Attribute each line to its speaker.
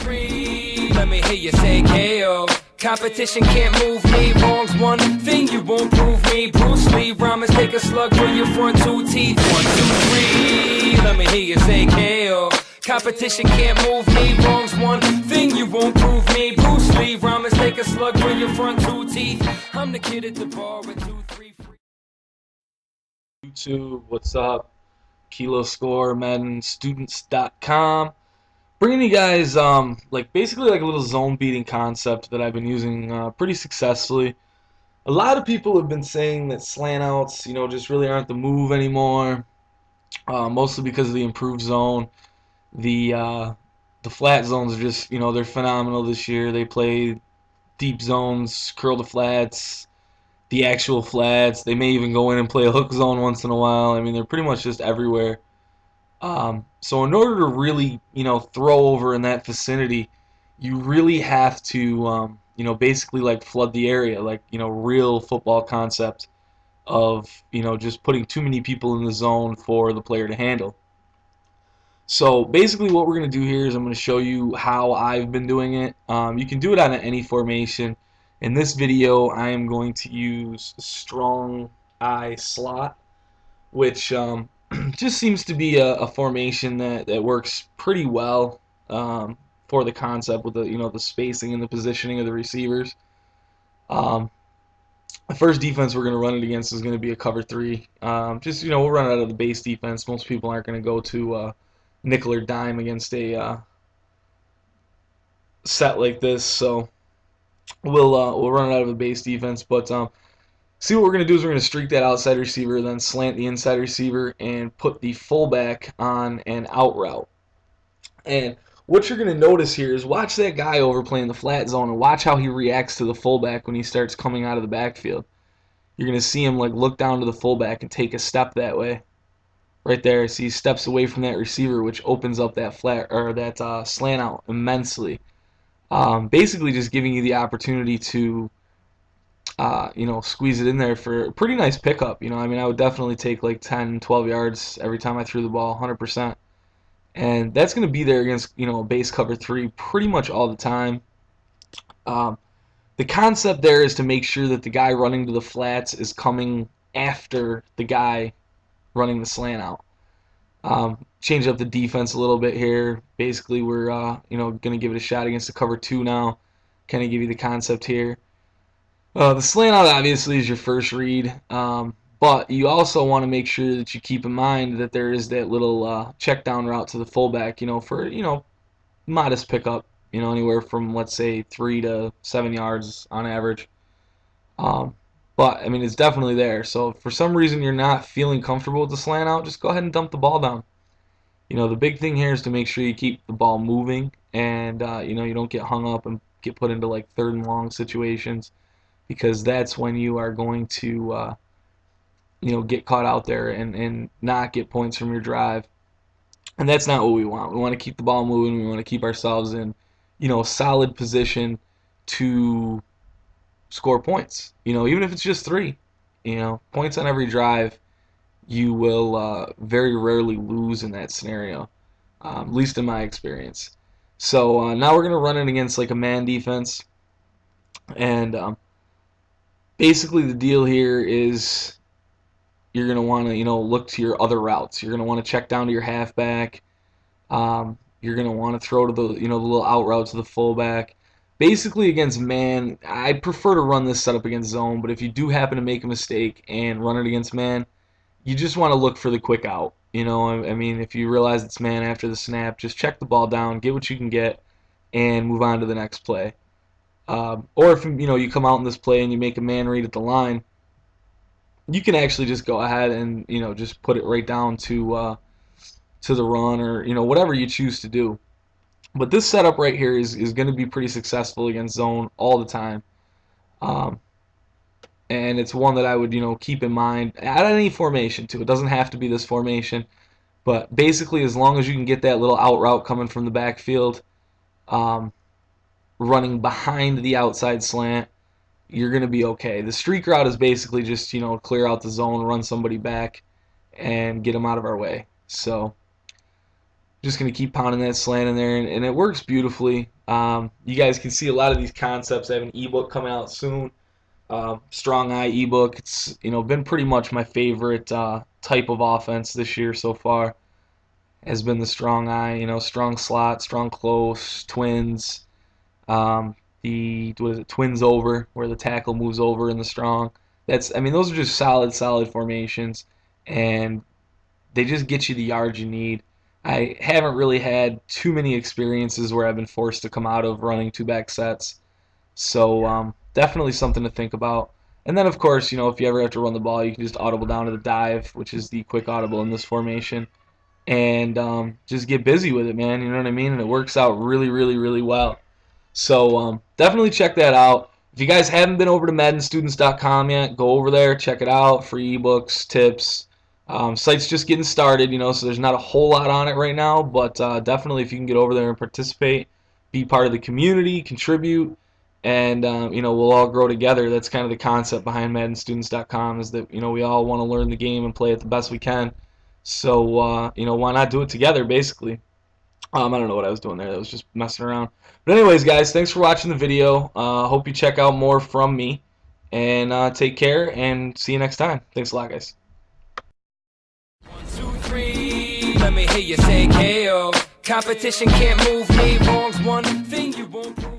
Speaker 1: 3. Let me hear you say KO. Competition can't move me. Wrong's one thing you won't prove me. Bruce Lee, rhymes take a slug through your front two teeth. 1, 2, 3. Let me hear you say KO. Competition can't move me. Wrong's one thing you won't prove me. Bruce Lee, rhymes take a slug through your front two teeth. I'm the kid at the bar with 2, 3 free.
Speaker 2: YouTube, what's up? Kilo Score, MaddenStudents.com. Bringing you guys basically like a little zone beating concept that I've been using pretty successfully. A lot of people have been saying that slant outs, just really aren't the move anymore. Mostly because of the improved zone. The flat zones are just, they're phenomenal this year. They play deep zones, curl to flats, the actual flats. They may even go in and play a hook zone once in a while. I mean, they're pretty much just everywhere. So in order to really, throw over in that vicinity, you really have to, basically like flood the area, like, real football concept of, just putting too many people in the zone for the player to handle. So basically what we're going to do here is I'm going to show you how I've been doing it. You can do it on any formation. In this video, I am going to use strong eye slot, which just seems to be a formation that works pretty well for the concept with the spacing and the positioning of the receivers. The first defense we're going to run it against is going to be a cover 3. We'll run it out of the base defense. Most people aren't going to go to nickel or dime against a set like this, so we'll run it out of the base defense. But see, what we're going to do is we're going to streak that outside receiver, then slant the inside receiver, and put the fullback on an out route. And what you're going to notice here is watch that guy overplaying the flat zone and watch how he reacts to the fullback when he starts coming out of the backfield. You're going to see him like look down to the fullback and take a step that way. Right there, see, he steps away from that receiver, which opens up that flat or that slant out immensely. Basically, just giving you the opportunity to, squeeze it in there for a pretty nice pickup. I would definitely take like 10, 12 yards every time I threw the ball, 100%. And that's going to be there against, a base cover 3 pretty much all the time. The concept there is to make sure that the guy running to the flats is coming after the guy running the slant out. Change up the defense a little bit here. Basically, we're going to give it a shot against the cover 2 now. Kind of give you the concept here. The slant out obviously is your first read, but you also want to make sure that you keep in mind that there is that little check down route to the fullback. For modest pickup. Anywhere from, let's say, 3 to 7 yards on average. But, it's definitely there. So, if for some reason you're not feeling comfortable with the slant out, just go ahead and dump the ball down. The big thing here is to make sure you keep the ball moving and, you don't get hung up and get put into, like, 3rd and long situations, because that's when you are going to, get caught out there and not get points from your drive. And that's not what we want. We want to keep the ball moving. We want to keep ourselves in, solid position to score points. Even if it's just 3, points on every drive, you will very rarely lose in that scenario, at least in my experience. So now we're going to run it against like a man defense. And basically the deal here is you're going to want to, look to your other routes. You're going to want to check down to your halfback. You're going to want to throw to the, the little out route to the fullback. Basically, against man, I prefer to run this setup against zone, but if you do happen to make a mistake and run it against man, you just want to look for the quick out. If you realize it's man after the snap, just check the ball down, get what you can get, and move on to the next play. Or if, you come out in this play and you make a man read at the line, you can actually just go ahead and, just put it right down to the run or, whatever you choose to do. But this setup right here is going to be pretty successful against zone all the time. And it's one that I would, keep in mind at any formation too. It doesn't have to be this formation. But basically, as long as you can get that little out route coming from the backfield, running behind the outside slant, you're going to be okay. The streak route is basically just, clear out the zone, run somebody back, and get them out of our way. So just going to keep pounding that slant in there, and it works beautifully. You guys can see a lot of these concepts. I have an ebook coming out soon. Strong eye ebook. It's been pretty much my favorite type of offense this year so far. Has been the strong eye. Strong slot, strong close, twins. The what is it? Twins over, where the tackle moves over in the strong. Those are just solid formations, and they just get you the yards you need. I haven't really had too many experiences where I've been forced to come out of running two-back sets. So definitely something to think about. And then, of course, if you ever have to run the ball, you can just audible down to the dive, which is the quick audible in this formation, and just get busy with it, man. You know what I mean? And it works out really well. So definitely check that out. If you guys haven't been over to maddenstudents.com yet, go over there, check it out. Free ebooks, tips. Site's just getting started, so there's not a whole lot on it right now, but definitely if you can get over there and participate, be part of the community, contribute, and we'll all grow together. That's kind of the concept behind maddenstudents.com, is that we all want to learn the game and play it the best we can. So why not do it together, basically. I don't know what I was doing there. I was just messing around. But anyways, guys, thanks for watching the video. Hope you check out more from me. And take care, and see you next time. Thanks a lot, guys.
Speaker 1: 1, 2, 3. Let me hear you say KO. Competition can't move me. Wrong's one thing you won't prove.